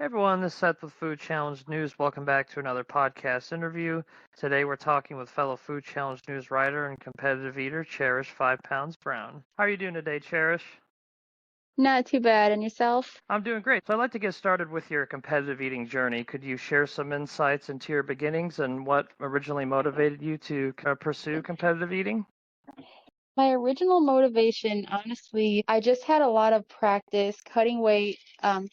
Hey everyone, this is Seth with Food Challenge News. Welcome back to another podcast interview. Today we're talking with fellow Food Challenge News writer and competitive eater, Cherish 5 Pounds Brown. How are you doing today, Cherish? Not too bad. And yourself? I'm doing great. So I'd like to get started with your competitive eating journey. Could you share some insights into your beginnings and what originally motivated you to pursue competitive eating? My original motivation, honestly, I just had a lot of practice cutting weight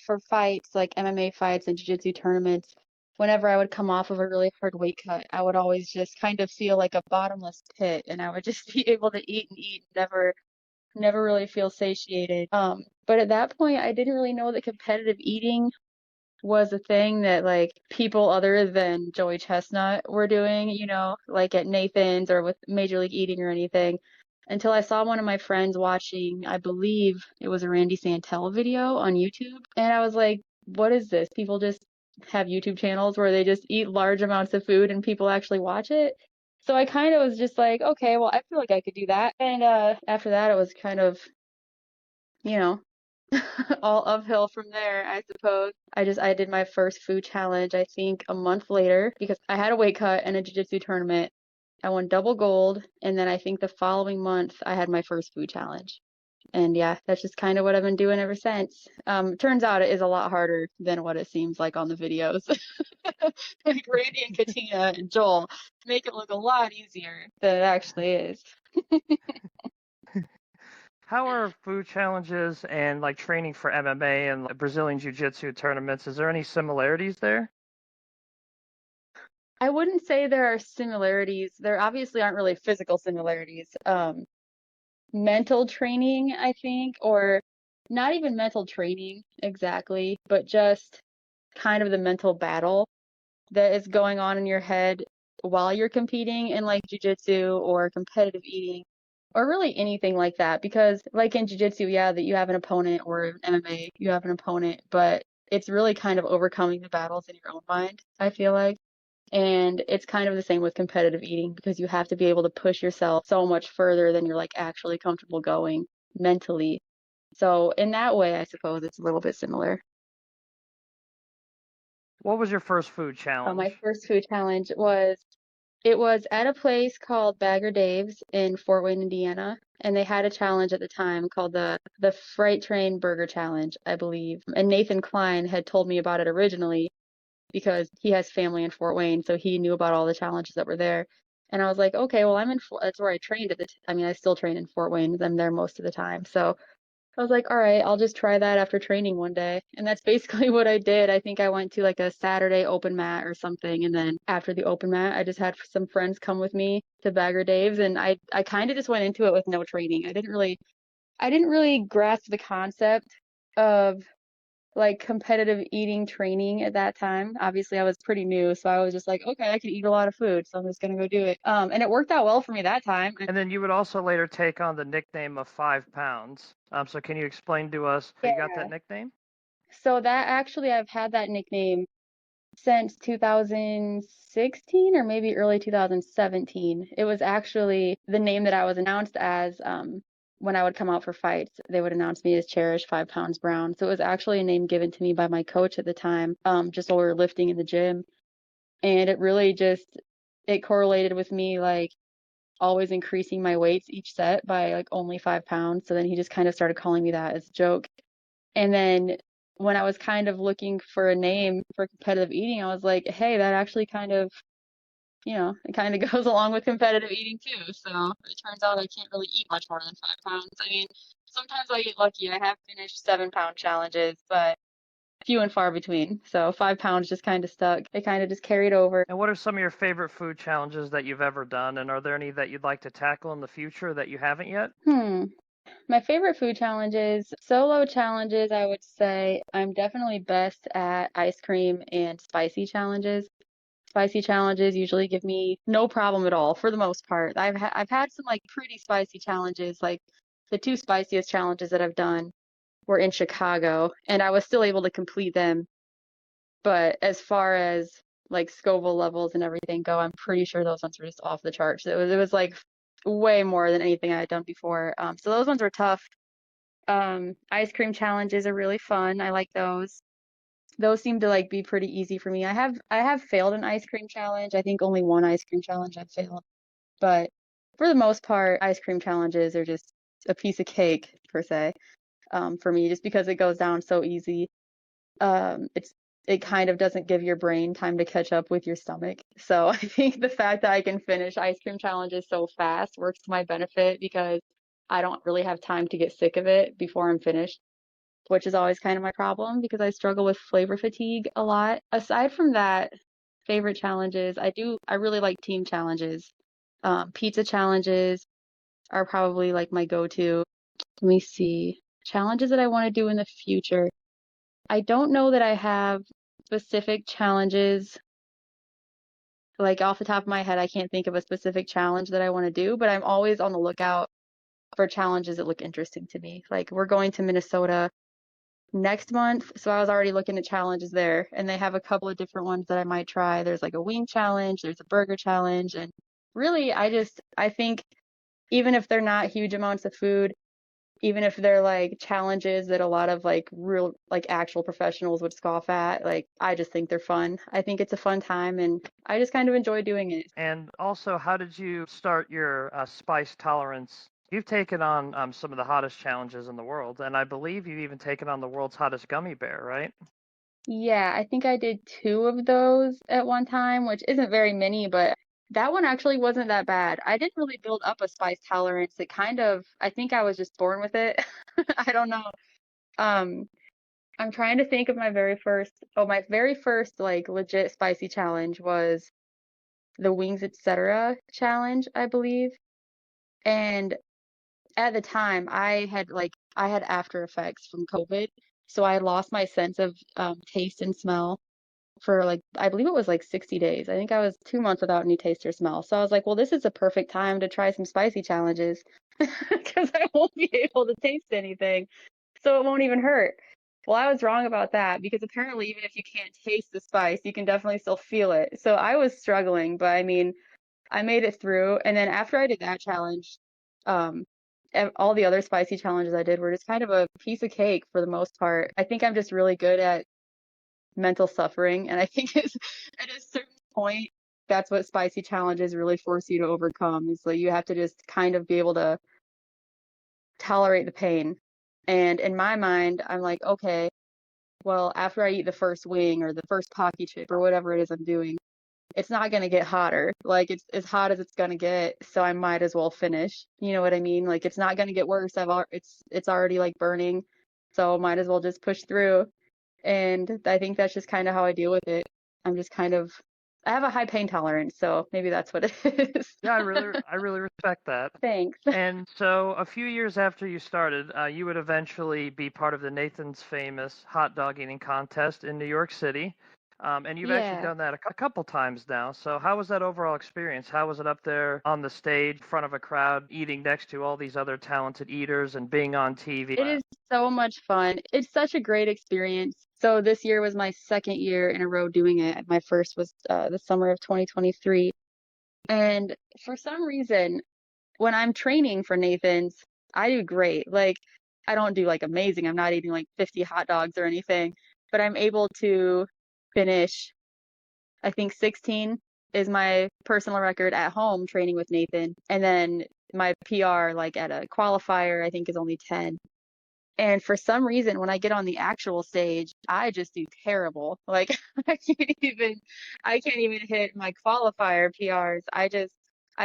for fights, like MMA fights and jiu-jitsu tournaments. Whenever I would come off of a really hard weight cut, I would always just kind of feel like a bottomless pit, and I would just be able to eat and eat, never really feel satiated. But at that point, I didn't really know that competitive eating was a thing that like people other than Joey Chestnut were doing, like at Nathan's or with Major League Eating or anything, until I saw one of my friends watching, I believe it was a Randy Santel video on YouTube, and I was like, what is this? People just have YouTube channels where they just eat large amounts of food and people actually watch it. So I kind of was just like, okay, well, I feel like I could do that. And after that, it was kind of, you know, all uphill from there, I suppose. I did my first food challenge, I think a month later, because I had a weight cut and a jiu-jitsu tournament. I won double gold, and then I think the following month I had my first food challenge. And yeah, that's just kind of what I've been doing ever since. Turns out it is a lot harder than what it seems like on the videos. Like Randy and Katina and Joel make it look a lot easier than it actually is. How are food challenges and like training for MMA and like, Brazilian Jiu-Jitsu tournaments? Is there any similarities there? I wouldn't say there are similarities. There obviously aren't really physical similarities. Mental training, I think, or not even mental training exactly, but just kind of the mental battle that is going on in your head while you're competing in like jujitsu or competitive eating or really anything like that. Because like in jujitsu, yeah, that you have an opponent, or in MMA, you have an opponent, but it's really kind of overcoming the battles in your own mind, I feel like. And it's kind of the same with competitive eating because you have to be able to push yourself so much further than you're like actually comfortable going mentally. So in that way, I suppose it's a little bit similar. What was your first food My challenge? first food challenge was at a place called Bagger Dave's in Fort Wayne, Indiana, and they had a challenge at the time called the Freight Train Burger Challenge, I believe. And Nathan Klein had told me about it originally because he has family in Fort Wayne, so he knew about all the challenges that were there. And I was like, okay, well, that's where I trained I mean, I still train in Fort Wayne. I'm there most of the time. So I was like, all right, I'll just try that after training one day. And that's basically what I did. I think I went to like a Saturday open mat or something. And then after the open mat, I just had some friends come with me to Bagger Dave's, and I kind of just went into it with no training. I didn't really grasp the concept of like competitive eating training at that time. Obviously, I was pretty new, so I was just like, okay, I can eat a lot of food, so I'm just gonna go do it. And it worked out well for me that time. And then you would also later take on the nickname of 5 pounds. So can you explain to us how you got Yeah. that nickname? So that actually, I've had that nickname since 2016 or maybe early 2017. It was actually the name that I was announced as when I would come out for fights. They would announce me as Cherish 5 Pounds Brown. So it was actually a name given to me by my coach at the time, just while we were lifting in the gym. And it really just it correlated with me like always increasing my weights each set by like only 5 pounds. So then he just kind of started calling me that as a joke. And then when I was kind of looking for a name for competitive eating, I was like, hey, that actually kind of, it kind of goes along with competitive eating too. So it turns out I can't really eat much more than 5 pounds. I mean, sometimes I get lucky. I have finished 7 pound challenges, but few and far between. So 5 pounds just kind of stuck. It kind of just carried over. And what are some of your favorite food challenges that you've ever done? And are there any that you'd like to tackle in the future that you haven't yet? My favorite food challenges, solo challenges, I would say I'm definitely best at ice cream and spicy challenges. Spicy challenges usually give me no problem at all for the most part. I've had some like pretty spicy challenges, like the two spiciest challenges that I've done were in Chicago, and I was still able to complete them. But as far as like Scoville levels and everything go, I'm pretty sure those ones were just off the charts. It was like way more than anything I had done before. So those ones were tough. Ice cream challenges are really fun. I like those. those seem to like be pretty easy for me. I have failed an ice cream challenge. I think only one ice cream challenge I've failed. But for the most part, ice cream challenges are just a piece of cake per se, for me, just because it goes down so easy. It kind of doesn't give your brain time to catch up with your stomach. So I think the fact that I can finish ice cream challenges so fast works to my benefit because I don't really have time to get sick of it before I'm finished, which is always kind of my problem because I struggle with flavor fatigue a lot. Aside from that, favorite challenges, I really like team challenges. Pizza challenges are probably like my go-to. Let me see. Challenges that I want to do in the future. I don't know that I have specific challenges. Like off the top of my head, I can't think of a specific challenge that I want to do, but I'm always on the lookout for challenges that look interesting to me. Like we're going to Minnesota next month, so I was already looking at challenges there, and they have a couple of different ones that I might try. There's like a wing challenge, there's a burger challenge, and really I think even if they're not huge amounts of food, even if they're like challenges that a lot of like real like actual professionals would scoff at, like I just think they're fun. I think it's a fun time and I just kind of enjoy doing it. And also, how did you start your spice tolerance? You've taken on some of the hottest challenges in the world, and I believe you've even taken on the world's hottest gummy bear, right? Yeah, I think I did two of those at one time, which isn't very many, but that one actually wasn't that bad. I didn't really build up a spice tolerance. I think I was just born with it. I don't know. Um, I'm trying to think of my very first like legit spicy challenge was the Wings Etc. challenge, I believe. And at the time, I had after effects from COVID, so I lost my sense of taste and smell for like I believe it was like 60 days. I think I was 2 months without any taste or smell. So I was like, well, this is a perfect time to try some spicy challenges because I won't be able to taste anything, so it won't even hurt. Well, I was wrong about that because apparently even if you can't taste the spice, you can definitely still feel it. So I was struggling, but I mean, I made it through. And then after I did that challenge, um, all the other spicy challenges I did were just kind of a piece of cake for the most part. I think I'm just really good at mental suffering, and I think it's, at a certain point, that's what spicy challenges really force you to overcome. Is like you have to just kind of be able to tolerate the pain. And in my mind, I'm like, okay, well, after I eat the first wing or the first pocky chip or whatever it is I'm doing, it's not going to get hotter. Like it's as hot as it's going to get, so I might as well finish. You know what I mean? Like it's not going to get worse. It's already like burning, so might as well just push through. And I think that's just kind of how I deal with it. I'm just kind of I have a high pain tolerance, so maybe that's what it is. Yeah, I really respect that. Thanks. And so, a few years after you started, you would eventually be part of the Nathan's Famous hot dog eating contest in New York City. And you've actually Yeah. done that a couple times now. So, how was that overall experience? How was it up there on the stage, in front of a crowd, eating next to all these other talented eaters and being on TV? It is so much fun. It's such a great experience. So this year was my second year in a row doing it. My first was the summer of 2023. And for some reason, when I'm training for Nathan's, I do great. Like, I don't do like amazing. I'm not eating like 50 hot dogs or anything, but I'm able to finish, I think 16 is my personal record at home training with Nathan. And then my PR, like at a qualifier, I think is only 10. And for some reason, when I get on the actual stage, I just do terrible. Like I can't even, I can't even hit my qualifier PRs. I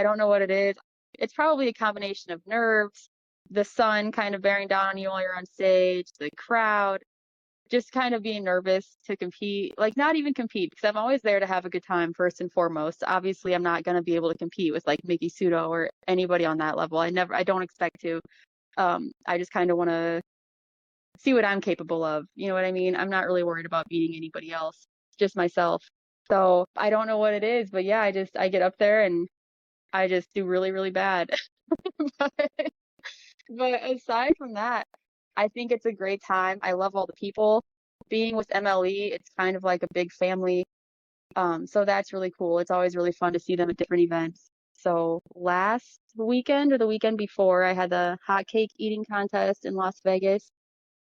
don't know what it is. It's probably a combination of nerves, the sun kind of bearing down on you while you're on stage, the crowd, just kind of being nervous to compete. Like not even compete because I'm always there to have a good time first and foremost. Obviously, I'm not going to be able to compete with like Mickey Sudo or anybody on that level. I don't expect to. I just kind of want to see what I'm capable of. You know what I mean? I'm not really worried about beating anybody else, just myself. So I don't know what it is, but yeah, I get up there and I just do really, really bad. but, but aside from that, I think it's a great time. I love all the people. Being with MLE, it's kind of like a big family. So that's really cool. It's always really fun to see them at different events. So last weekend or the weekend before, I had the hot cake eating contest in Las Vegas.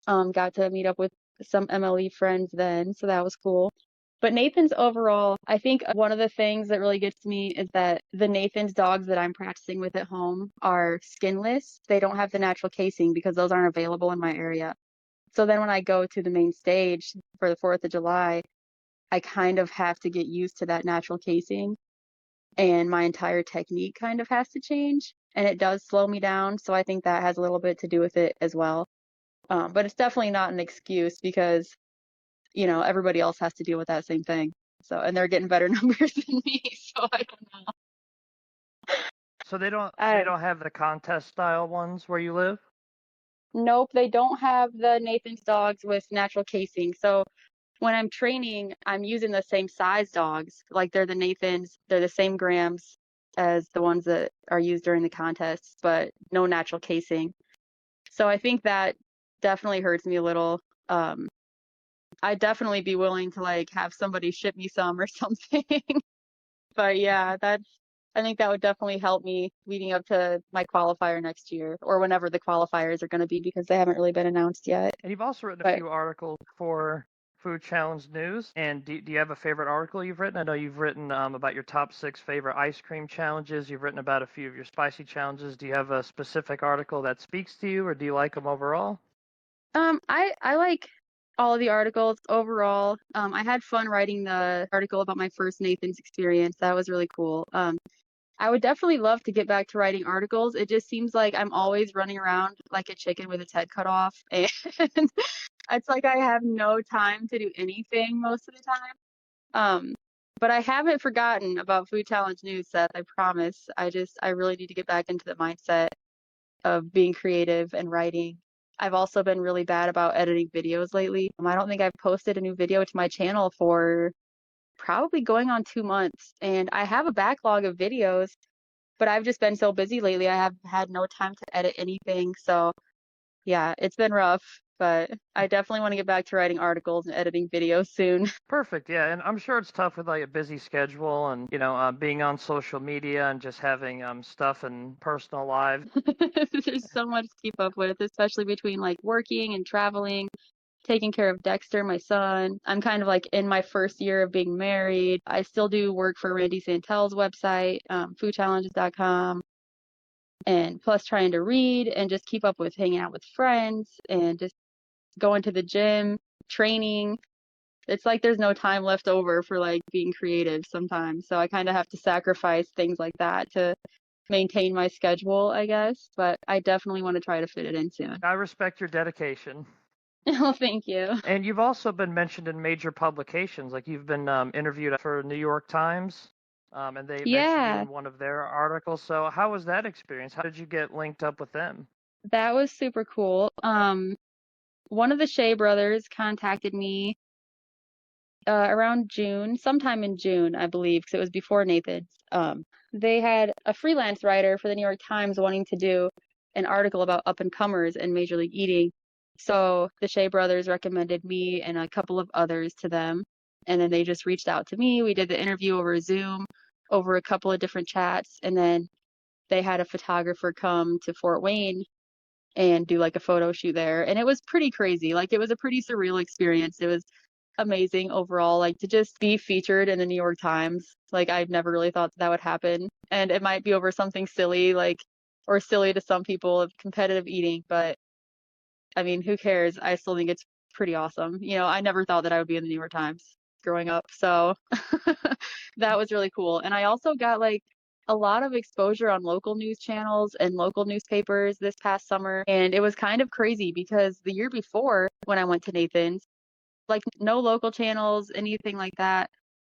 Got to meet up with some MLE friends then, so that was cool. But Nathan's overall, I think one of the things that really gets me is that the Nathan's dogs that I'm practicing with at home are skinless. They don't have the natural casing because those aren't available in my area. So then when I go to the main stage for the 4th of July, I kind of have to get used to that natural casing, and my entire technique kind of has to change, and it does slow me down. So I think that has a little bit to do with it as well. But it's definitely not an excuse because, everybody else has to deal with that same thing. So, and they're getting better numbers than me. So I don't know. So they don't I, have the contest style ones where you live? nope, they don't have the Nathan's dogs with natural casing. So when I'm training, I'm using the same size dogs. Like they're the Nathans, they're the same grams as the ones that are used during the contests, but no natural casing. So I think that definitely hurts me a little. I'd definitely be willing to like have somebody ship me some or something. But yeah, I think that would definitely help me leading up to my qualifier next year or whenever the qualifiers are going to be because they haven't really been announced yet. And you've also written a But few articles for Food Challenge News. And do you have a favorite article you've written? I know you've written about your top 6 favorite ice cream challenges. You've written about a few of your spicy challenges. Do you have a specific article that speaks to you, or do you like them overall? I like all of the articles overall. I had fun writing the article about my first Nathan's experience. That was really cool. I would definitely love to get back to writing articles. It just seems like I'm always running around like a chicken with its head cut off, and it's like I have no time to do anything most of the time. Um, but I haven't forgotten about Food Challenge News, Seth. I promise. I really need to get back into the mindset of being creative and writing. I've also been really bad about editing videos lately. I don't think I've posted a new video to my channel for probably going on 2 months. And I have a backlog of videos, but I've just been so busy lately. I have had no time to edit anything. So yeah, it's been rough, but I definitely want to get back to writing articles and editing videos soon. Perfect. Yeah, and I'm sure it's tough with like a busy schedule and being on social media and just having stuff and personal lives. There's so much to keep up with, especially between like working and traveling, taking care of Dexter, my son. I'm kind of like in my first year of being married. I still do work for Randy Santel's website, foodchallenges.com, and plus trying to read and just keep up with hanging out with friends and just going to the gym, training. It's like there's no time left over for like being creative sometimes. So I kind of have to sacrifice things like that to maintain my schedule, I guess. But I definitely want to try to fit it in soon. I respect your dedication. Oh, thank you. And you've also been mentioned in major publications, like you've been interviewed for New York Times, and they mentioned you Yeah, in one of their articles. So how was that experience? How did you get linked up with them? that was super cool. One of the Shea brothers contacted me around June, sometime in June, I believe, because it was before Nathan's. They had a freelance writer for the New York Times wanting to do an article about up and comers and Major League Eating. So the Shea brothers recommended me and a couple of others to them. And then they just reached out to me. We did the interview over Zoom, over a couple of different chats. And then they had a photographer come to Fort Wayne and do like a photo shoot there. And it was pretty crazy. Like it was a pretty surreal experience. It was amazing overall, like to just be featured in the New York Times. Like I'd never really thought that would happen. And it might be over something silly, like, or silly to some people of competitive eating, but I mean, who cares? I still think it's pretty awesome. I never thought that I would be in the New York Times growing up. So that was really cool. And I also got like a lot of exposure on local news channels and local newspapers this past summer. And it was kind of crazy because the year before when I went to Nathan's, like no local channels, anything like that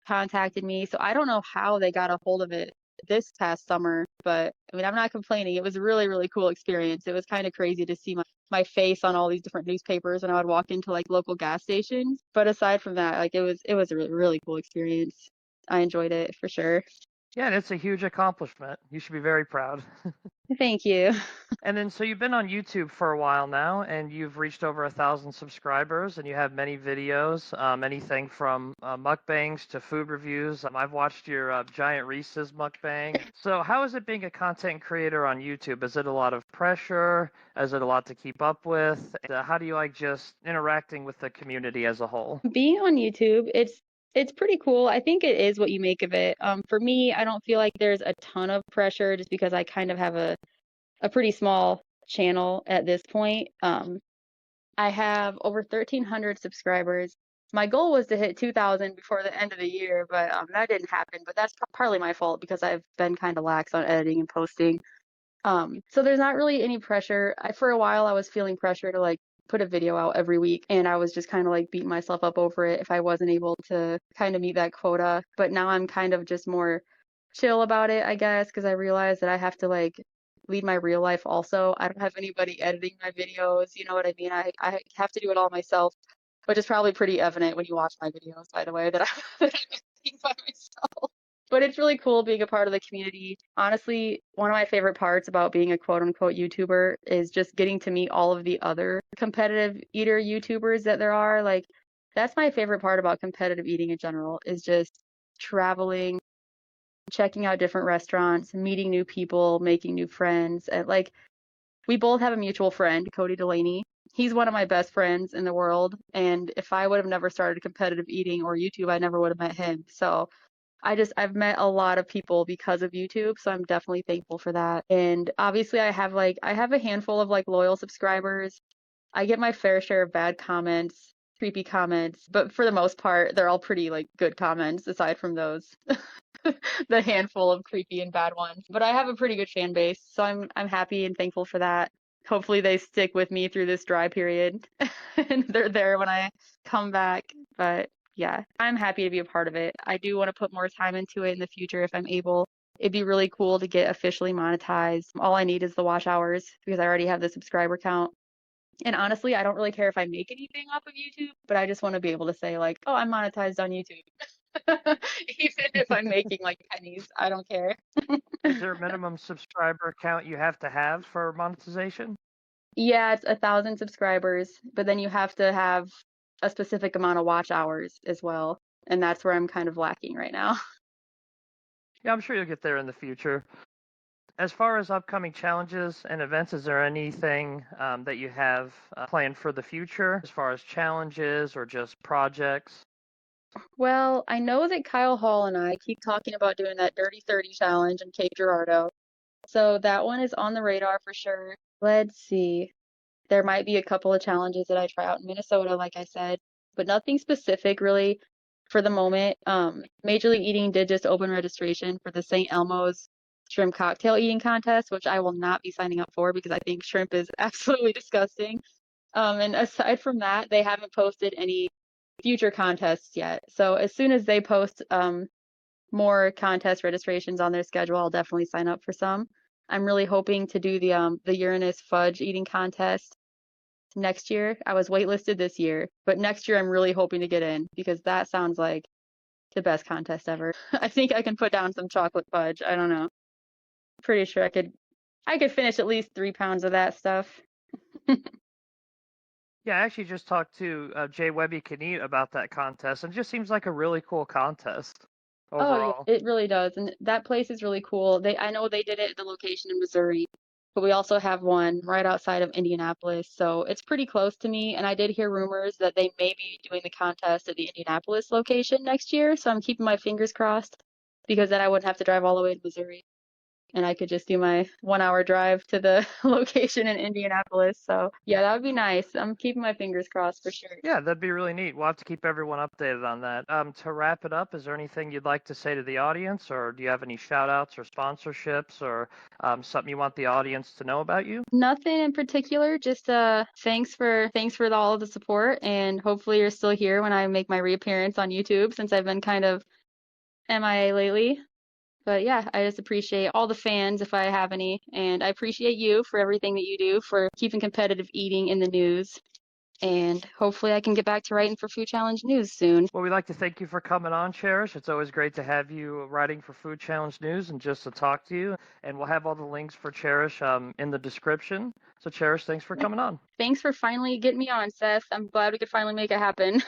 contacted me. So I don't know how they got a hold of it this past summer, but I mean, I'm not complaining. It was a really, really cool experience. It was kind of crazy to see my face on all these different newspapers when I would walk into like local gas stations. But aside from that, like it was a really, really cool experience. I enjoyed it for sure. Yeah, and it's a huge accomplishment. You should be very proud. Thank you. And then, so you've been on YouTube for a while now, and you've reached over 1,000 subscribers, and you have many videos, anything from mukbangs to food reviews. I've watched your giant Reese's mukbang. So, how is it being a content creator on YouTube? Is it a lot of pressure? Is it a lot to keep up with? How do you like just interacting with the community as a whole? Being on YouTube, it's pretty cool. I think it is what you make of it. For me, I don't feel like there's a ton of pressure just because I kind of have a pretty small channel at this point. I have over 1,300 subscribers. My goal was to hit 2,000 before the end of the year, but that didn't happen. But that's partly my fault because I've been kind of lax on editing and posting. So there's not really any pressure. For a while, I was feeling pressure to like put a video out every week, and I was just kind of like beating myself up over it if I wasn't able to kind of meet that quota. But now I'm kind of just more chill about it, I guess, because I realize that I have to like lead my real life also. I don't have anybody editing my videos, you know what I mean? I have to do it all myself, which is probably pretty evident when you watch my videos, by the way, that that I'm editing by myself. But it's really cool being a part of the community. Honestly, one of my favorite parts about being a quote unquote YouTuber is just getting to meet all of the other competitive eater YouTubers that there are. Like, that's my favorite part about competitive eating in general, is just traveling, checking out different restaurants, meeting new people, making new friends. And like, we both have a mutual friend, Cody Delaney. He's one of my best friends in the world. And if I would have never started competitive eating or YouTube, I never would have met him. So I've met a lot of people because of YouTube, so I'm definitely thankful for that. And obviously I have a handful of like loyal subscribers. I get my fair share of bad comments, creepy comments, but for the most part, they're all pretty like good comments aside from those the handful of creepy and bad ones. But I have a pretty good fan base, so I'm happy and thankful for that. Hopefully they stick with me through this dry period and they're there when I come back. But yeah, I'm happy to be a part of it. I do want to put more time into it in the future if I'm able. It'd be really cool to get officially monetized. All I need is the watch hours because I already have the subscriber count. And honestly, I don't really care if I make anything off of YouTube, but I just want to be able to say like, "Oh, I'm monetized on YouTube." Even if I'm making like pennies, I don't care. Is there a minimum subscriber count you have to have for monetization? Yeah, it's 1,000 subscribers, but then you have to have a specific amount of watch hours as well. And that's where I'm kind of lacking right now. Yeah, I'm sure you'll get there in the future. As far as upcoming challenges and events, is there anything that you have planned for the future as far as challenges or just projects? Well, I know that Kyle Hall and I keep talking about doing that Dirty 30 challenge in Cape Girardeau. So that one is on the radar for sure. Let's see. There might be a couple of challenges that I try out in Minnesota, like I said, but nothing specific really for the moment. Major League Eating did just open registration for the St. Elmo's shrimp cocktail eating contest, which I will not be signing up for because I think shrimp is absolutely disgusting. And aside from that, they haven't posted any future contests yet. So as soon as they post more contest registrations on their schedule, I'll definitely sign up for some. I'm really hoping to do the Uranus fudge eating contest next year. I was waitlisted this year, but next year I'm really hoping to get in because that sounds like the best contest ever. I think I can put down some chocolate fudge. I don't know. Pretty sure I could finish at least 3 pounds of that stuff. Yeah, I actually just talked to Jay Webby Kinneat about that contest, and it just seems like a really cool contest Oh yeah, overall. it really does. And that place is really cool. I know they did it at the location in Missouri, but we also have one right outside of Indianapolis. So it's pretty close to me. And I did hear rumors that they may be doing the contest at the Indianapolis location next year. So I'm keeping my fingers crossed because then I wouldn't have to drive all the way to Missouri and I could just do my 1 hour drive to the location in Indianapolis. So yeah, that would be nice. I'm keeping my fingers crossed for sure. Yeah, that'd be really neat. We'll have to keep everyone updated on that. To wrap it up, is there anything you'd like to say to the audience, or do you have any shout outs or sponsorships or something you want the audience to know about you? Nothing in particular, just thanks for all of the support and hopefully you're still here when I make my reappearance on YouTube since I've been kind of MIA lately. But yeah, I just appreciate all the fans if I have any, and I appreciate you for everything that you do for keeping competitive eating in the news. and hopefully I can get back to writing for Food Challenge News soon. Well, we'd like to thank you for coming on, Cherish. It's always great to have you writing for Food Challenge News and just to talk to you. And we'll have all the links for Cherish in the description. So, Cherish, thanks for coming on. Thanks for finally getting me on, Seth. I'm glad we could finally make it happen.